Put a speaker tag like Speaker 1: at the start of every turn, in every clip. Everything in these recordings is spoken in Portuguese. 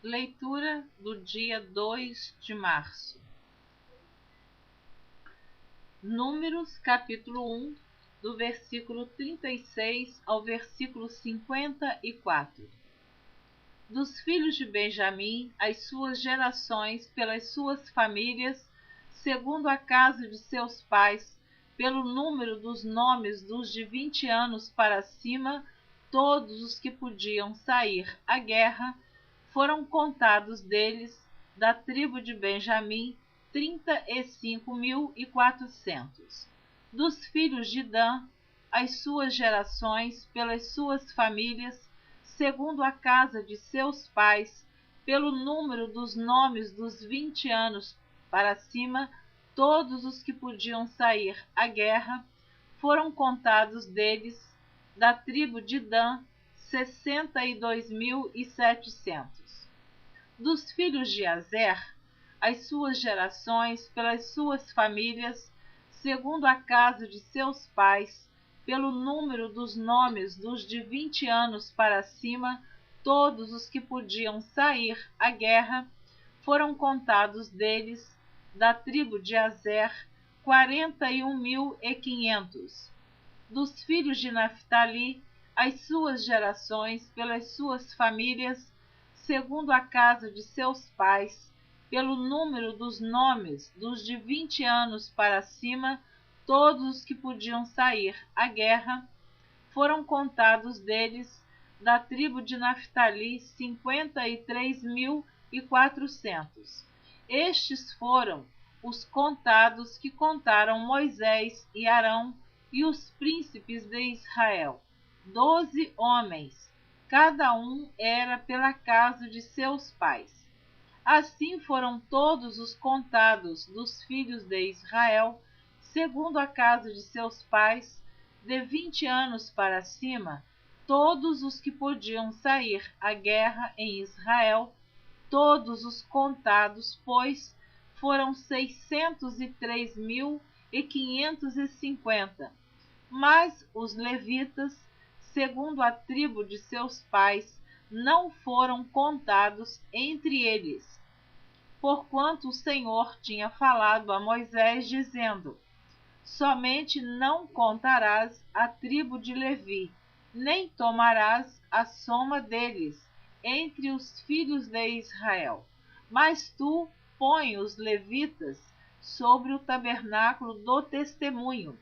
Speaker 1: Leitura do dia 2 de março. Números, capítulo 1, do versículo 36 ao versículo 54. Dos filhos de Benjamim, as suas gerações, pelas suas famílias, segundo a casa de seus pais, pelo número dos nomes dos de 20 anos para cima, todos os que podiam sair à guerra, foram contados deles, da tribo de Benjamim, 35.400. Dos filhos de Dan, as suas gerações, pelas suas famílias, segundo a casa de seus pais, pelo número dos nomes dos 20 anos para cima, todos os que podiam sair à guerra, foram contados deles, da tribo de Dan, 62.700. Dos filhos de Azer, as suas gerações, pelas suas famílias, segundo a casa de seus pais, pelo número dos nomes dos de 20 anos para cima, todos os que podiam sair à guerra, foram contados deles, da tribo de Azer, 41.500. Dos filhos de Naftali, as suas gerações, pelas suas famílias, segundo a casa de seus pais, pelo número dos nomes dos de 20 anos para cima, todos os que podiam sair à guerra, foram contados deles, da tribo de Naftali, 53.400. Estes foram os contados que contaram Moisés e Arão e os príncipes de Israel, 12 homens, cada um era pela casa de seus pais. Assim foram todos os contados dos filhos de Israel, segundo a casa de seus pais, de 20 anos para cima, todos os que podiam sair à guerra em Israel, todos os contados, pois, foram 603.550. Mas os levitas, segundo a tribo de seus pais, não foram contados entre eles, porquanto o Senhor tinha falado a Moisés, dizendo: somente não contarás a tribo de Levi, nem tomarás a soma deles entre os filhos de Israel. Mas tu põe os levitas sobre o tabernáculo do testemunho,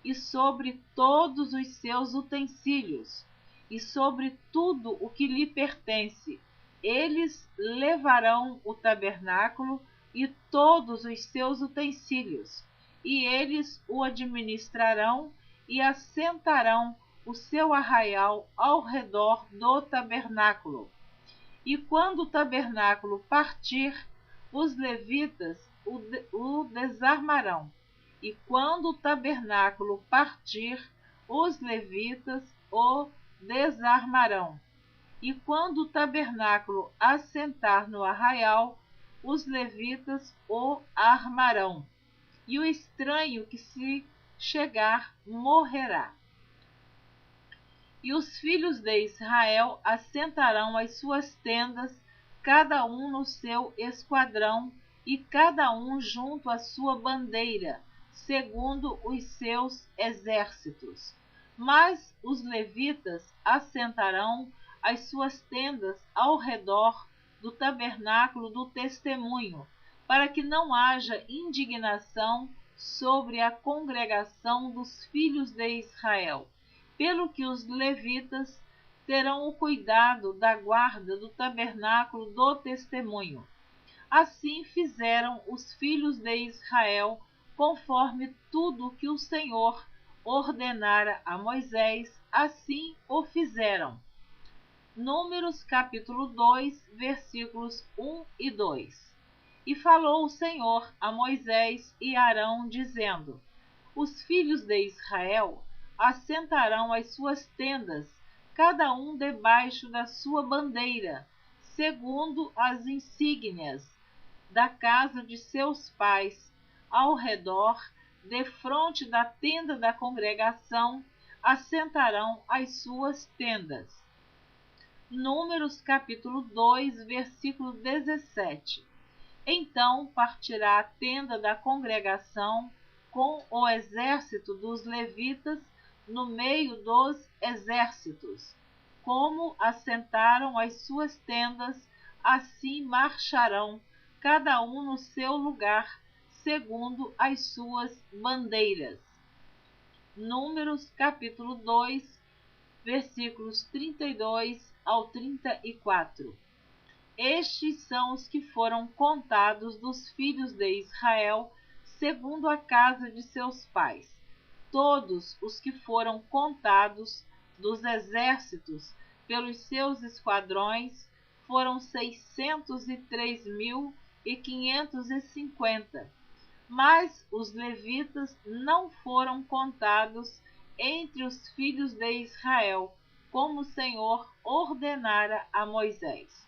Speaker 1: e sobre todos os seus utensílios, e sobre tudo o que lhe pertence. Eles levarão o tabernáculo e todos os seus utensílios, e eles o administrarão e assentarão o seu arraial ao redor do tabernáculo. E quando o tabernáculo partir, os levitas o desarmarão. E quando o tabernáculo partir, os levitas o desarmarão. E quando o tabernáculo assentar no arraial, os levitas o armarão. E o estranho que se chegar morrerá. E os filhos de Israel assentarão as suas tendas, cada um no seu esquadrão, e cada um junto à sua bandeira, segundo os seus exércitos. Mas os levitas assentarão as suas tendas ao redor do tabernáculo do testemunho, para que não haja indignação sobre a congregação dos filhos de Israel, pelo que os levitas terão o cuidado da guarda do tabernáculo do testemunho. Assim fizeram os filhos de Israel, conforme tudo que o Senhor ordenara a Moisés, assim o fizeram. Números capítulo 2, versículos 1 e 2. E falou o Senhor a Moisés e Arão, dizendo: os filhos de Israel assentarão as suas tendas, cada um debaixo da sua bandeira, segundo as insígnias da casa de seus pais, ao redor, defronte da tenda da congregação, assentarão as suas tendas. Números capítulo 2, versículo 17. Então partirá a tenda da congregação com o exército dos levitas no meio dos exércitos. Como assentaram as suas tendas, assim marcharão, cada um no seu lugar, segundo as suas bandeiras. Números capítulo 2, versículos 32 ao 34. Estes são os que foram contados dos filhos de Israel, segundo a casa de seus pais. Todos os que foram contados dos exércitos pelos seus esquadrões foram 603.550. Mas os levitas não foram contados entre os filhos de Israel, como o Senhor ordenara a Moisés.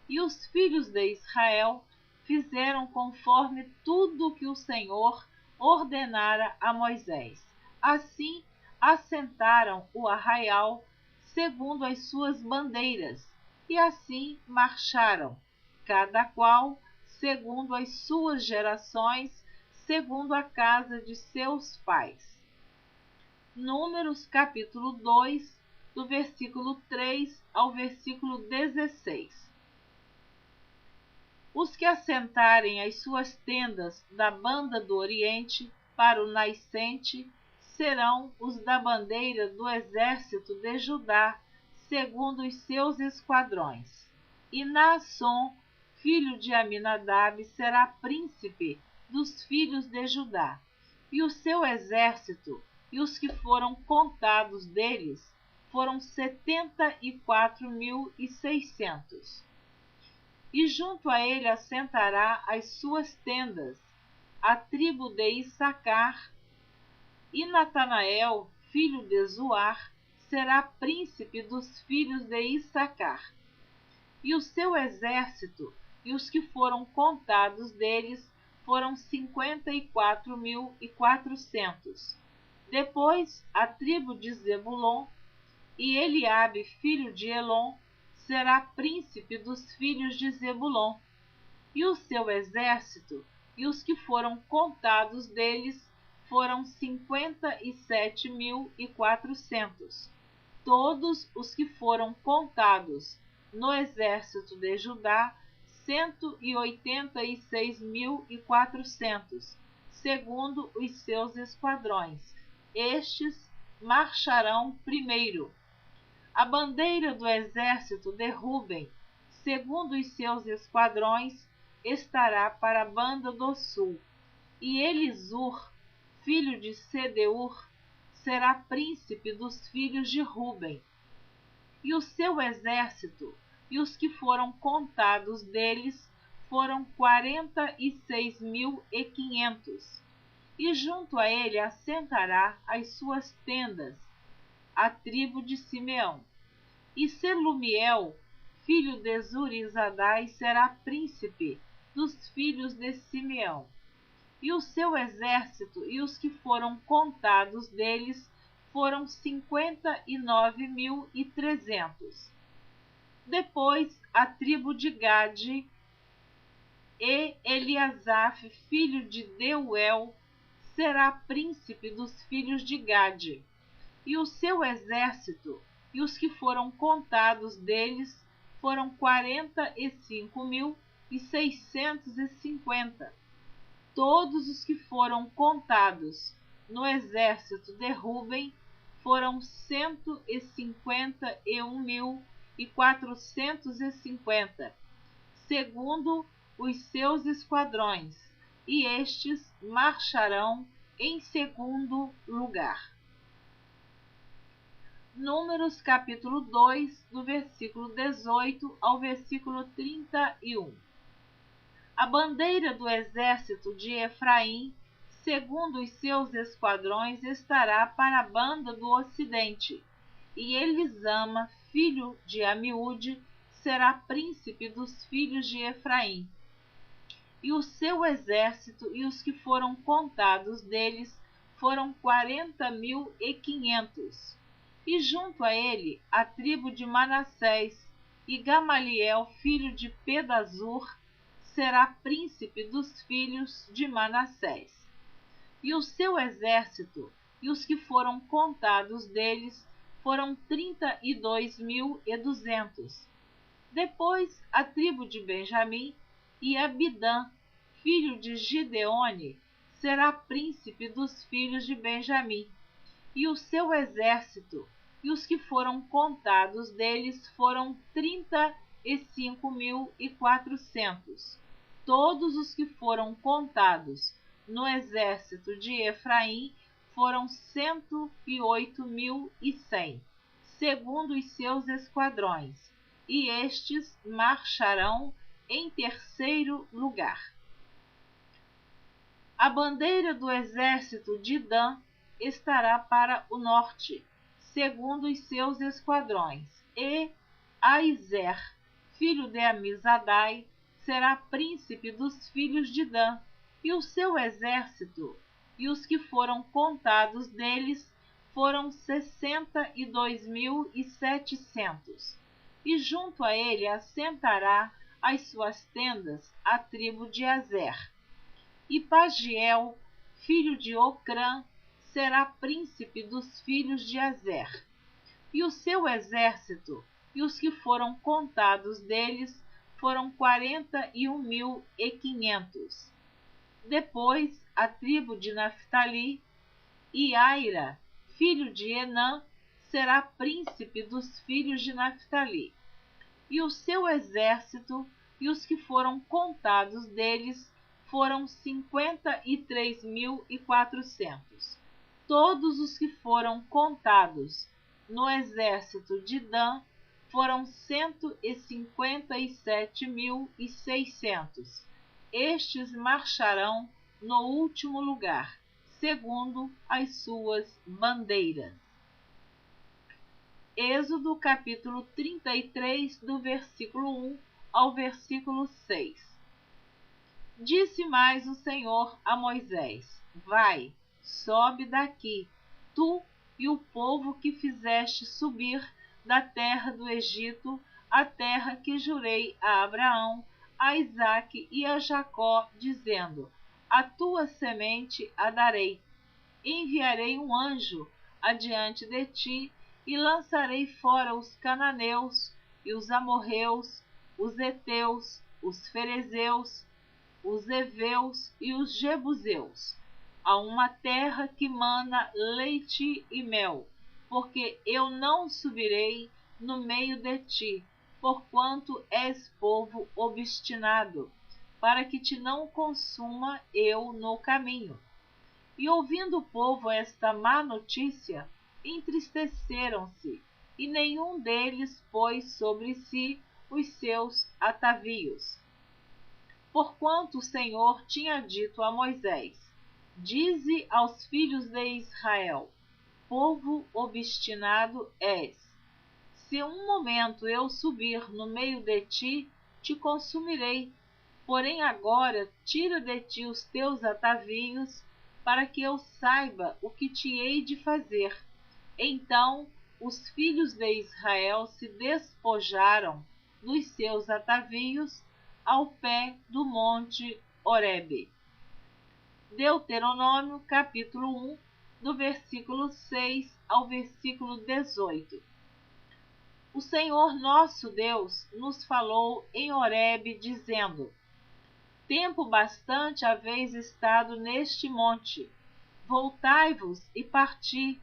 Speaker 1: E os filhos de Israel fizeram conforme tudo que o Senhor ordenara a Moisés. Assim, assentaram o arraial segundo as suas bandeiras, e assim marcharam, cada qual segundo as suas gerações, segundo a casa de seus pais. Números capítulo 2, do versículo 3 ao versículo 16. Os que assentarem as suas tendas da banda do Oriente para o nascente serão os da bandeira do exército de Judá, segundo os seus esquadrões. E Naasson, filho de Aminadab, será príncipe dos filhos de Judá. E o seu exército, e os que foram contados deles, foram 74.600. E junto a ele assentará as suas tendas a tribo de Issacar, e Natanael, filho de Zuar, será príncipe dos filhos de Issacar. E o seu exército, e os que foram contados deles, foram 54.400. Depois, a tribo de Zebulon, e Eliabe, filho de Elon, será príncipe dos filhos de Zebulon. E o seu exército, e os que foram contados deles, foram 57.400. Todos os que foram contados no exército de Judá, 186.400, segundo os seus esquadrões. Estes marcharão primeiro. A bandeira do exército de Ruben, segundo os seus esquadrões, estará para a banda do sul. E Elisur, filho de Sedeur, será príncipe dos filhos de Ruben. E o seu exército, e os que foram contados deles, foram 46.500. E junto a ele assentará as suas tendas a tribo de Simeão. E Selumiel, filho de Zurizadai, será príncipe dos filhos de Simeão. E o seu exército, e os que foram contados deles, foram 59.300. Depois, a tribo de Gade, e Eliasaf, filho de Deuel, será príncipe dos filhos de Gade. E o seu exército, e os que foram contados deles, foram 45.650. Todos os que foram contados no exército de Ruben foram 151.450, segundo os seus esquadrões, e estes marcharão em segundo lugar. Números capítulo 2, do versículo 18 ao versículo 31. A bandeira do exército de Efraim, segundo os seus esquadrões, estará para a banda do ocidente, e Elisama, filho de Amiúde, será príncipe dos filhos de Efraim. E o seu exército, e os que foram contados deles, foram 40.500. E junto a ele a tribo de Manassés, e Gamaliel, filho de Pedazur, será príncipe dos filhos de Manassés. E o seu exército, e os que foram contados deles, foram 32.200. Depois a tribo de Benjamim, e Abidã, filho de Gideone, será príncipe dos filhos de Benjamim. E o seu exército, e os que foram contados deles, foram 35.400. Todos os que foram contados no exército de Efraim foram 108.100, segundo os seus esquadrões, e estes marcharão em terceiro lugar. A bandeira do exército de Dan estará para o norte, segundo os seus esquadrões, e Aizer, filho de Amizadai, será príncipe dos filhos de Dan, e o seu exército, e os que foram contados deles, foram 62.700. E junto a ele assentará as suas tendas a tribo de Azer. E Pagiel, filho de Ocrã, será príncipe dos filhos de Azer. E o seu exército, e os que foram contados deles, foram 41.500. Depois a tribo de Naftali, e Aira, filho de Enã, será príncipe dos filhos de Naftali. E o seu exército, e os que foram contados deles, foram 53.400. Todos os que foram contados no exército de Dan foram 157.600. Estes marcharão no último lugar, segundo as suas bandeiras. Êxodo capítulo 33, do versículo 1 ao versículo 6. Disse mais o Senhor a Moisés: Vai, sobe daqui, tu e o povo que fizeste subir da terra do Egito, a terra que jurei a Abraão, a Isaque e a Jacó, dizendo: A tua semente a darei. Enviarei um anjo adiante de ti, e lançarei fora os cananeus, e os amorreus, os heteus, os ferezeus, os heveus e os jebuseus, a uma terra que mana leite e mel, porque eu não subirei no meio de ti, porquanto és povo obstinado, para que te não consuma eu no caminho. E ouvindo o povo esta má notícia, entristeceram-se, e nenhum deles pôs sobre si os seus atavios. Porquanto o Senhor tinha dito a Moisés: Dize aos filhos de Israel: Povo obstinado és. Se um momento eu subir no meio de ti, te consumirei. Porém agora tira de ti os teus atavios, para que eu saiba o que te hei de fazer. Então os filhos de Israel se despojaram dos seus atavios ao pé do monte Horebe. Deuteronômio capítulo 1, do versículo 6 ao versículo 18. O Senhor nosso Deus nos falou em Horebe, dizendo: Tempo bastante haveis estado neste monte. Voltai-vos e parti,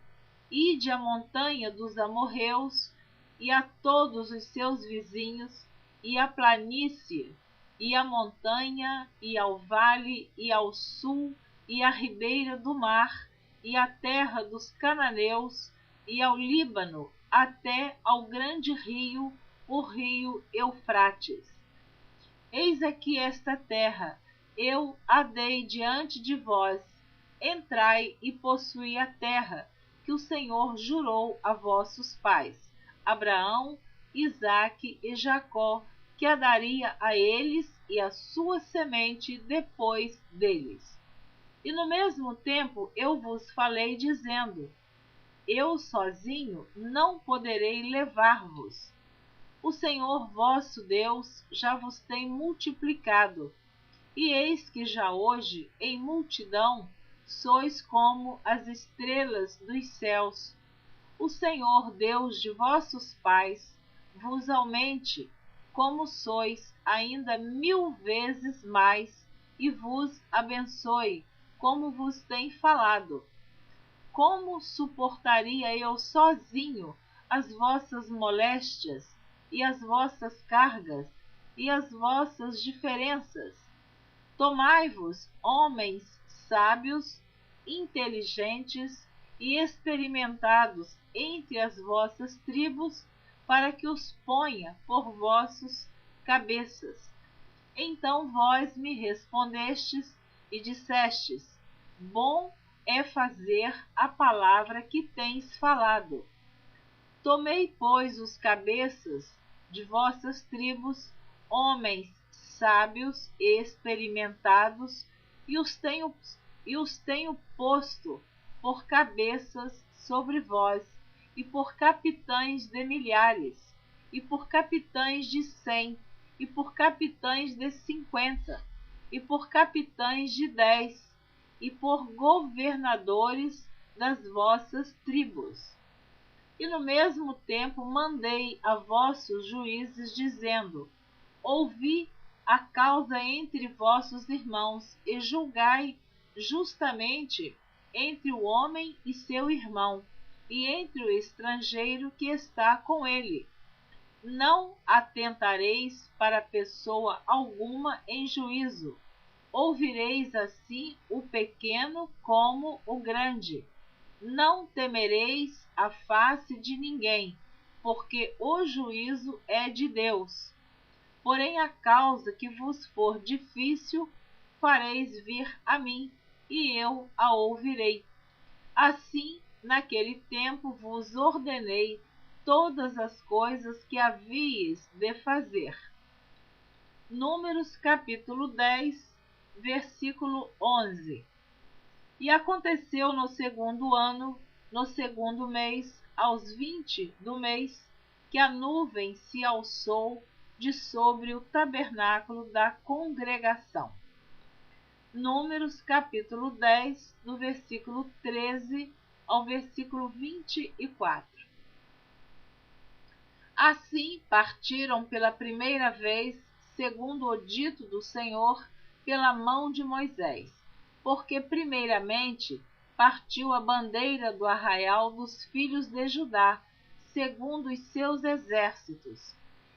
Speaker 1: ide à montanha dos amorreus, e a todos os seus vizinhos, e à planície, e à montanha, e ao vale, e ao sul, e à ribeira do mar, e à terra dos cananeus, e ao Líbano, até ao grande rio, o rio Eufrates. Eis aqui esta terra, eu a dei diante de vós. Entrai e possuí a terra, que o Senhor jurou a vossos pais, Abraão, Isaque e Jacó, que a daria a eles e a sua semente depois deles. E no mesmo tempo eu vos falei, dizendo: eu sozinho não poderei levar-vos. O Senhor vosso Deus já vos tem multiplicado, e eis que já hoje, em multidão, sois como as estrelas dos céus. O Senhor Deus de vossos pais vos aumente, como sois, ainda 1000 vezes mais, e vos abençoe, como vos tem falado. Como suportaria eu sozinho as vossas moléstias, e as vossas cargas, e as vossas diferenças? Tomai-vos homens sábios, inteligentes e experimentados entre as vossas tribos, para que os ponha por vossos cabeças. Então vós me respondestes e dissestes: bom é fazer a palavra que tens falado. Tomei, pois, os cabeças de vossas tribos, homens sábios e experimentados, e os tenho posto por cabeças sobre vós, e por capitães de milhares, e por capitães de 100, e por capitães de 50, e por capitães de 10, e por governadores das vossas tribos. E no mesmo tempo mandei a vossos juízes, dizendo: ouvi a causa entre vossos irmãos, e julgai justamente entre o homem e seu irmão, e entre o estrangeiro que está com ele. Não atentareis para pessoa alguma em juízo. Ouvireis assim o pequeno como o grande. Não temereis a face de ninguém, porque o juízo é de Deus. Porém, a causa que vos for difícil, fareis vir a mim, e eu a ouvirei. Assim, naquele tempo vos ordenei todas as coisas que havíeis de fazer. Números capítulo 10, versículo 11. E aconteceu no segundo ano, no segundo mês, aos 20 do mês, que a nuvem se alçou de sobre o tabernáculo da congregação. Números capítulo 10, do versículo 13 ao versículo 24. Assim partiram pela primeira vez, segundo o dito do Senhor, pela mão de Moisés, porque primeiramente partiu a bandeira do arraial dos filhos de Judá, segundo os seus exércitos,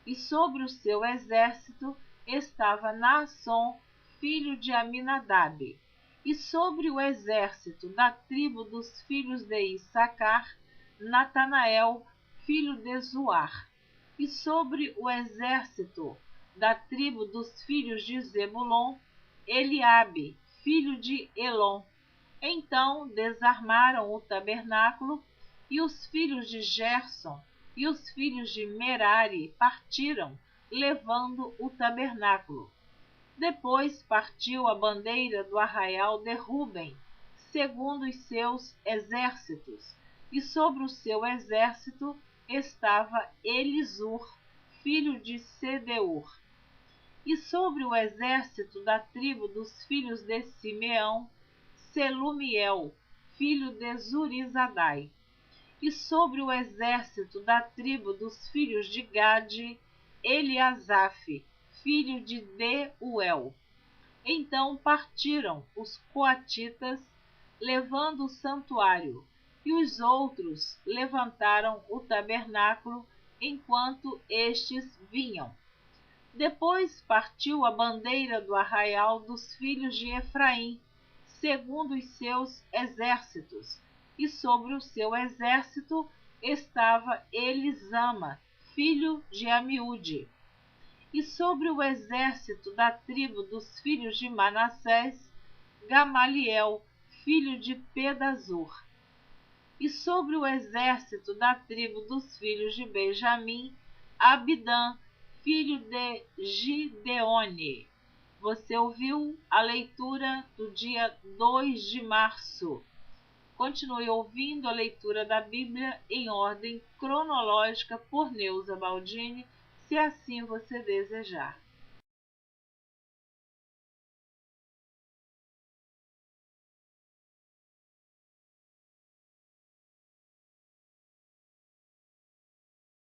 Speaker 1: e sobre o seu exército estava Naasson, filho de Aminadab, e sobre o exército da tribo dos filhos de Issacar, Natanael, filho de Zuar, e sobre o exército da tribo dos filhos de Zebulon, Eliabe, filho de Elon. Então desarmaram o tabernáculo, e os filhos de Gerson e os filhos de Merari partiram, levando o tabernáculo. Depois partiu a bandeira do arraial de Ruben, segundo os seus exércitos, e sobre o seu exército estava Elisur, filho de Sedeur. E sobre o exército da tribo dos filhos de Simeão, Selumiel, filho de Zurizadai. E sobre o exército da tribo dos filhos de Gade, Eliasaf, filho de Deuel. Então partiram os coatitas, levando o santuário, e os outros levantaram o tabernáculo enquanto estes vinham. Depois partiu a bandeira do arraial dos filhos de Efraim, segundo os seus exércitos, e sobre o seu exército estava Elisama, filho de Amiúde. E sobre o exército da tribo dos filhos de Manassés, Gamaliel, filho de Pedazur. E sobre o exército da tribo dos filhos de Benjamim, Abidã, filho de Gideone. Você ouviu a leitura do dia 2 de março. Continue ouvindo a leitura da Bíblia em ordem cronológica por Neuza Baldini, se assim você desejar.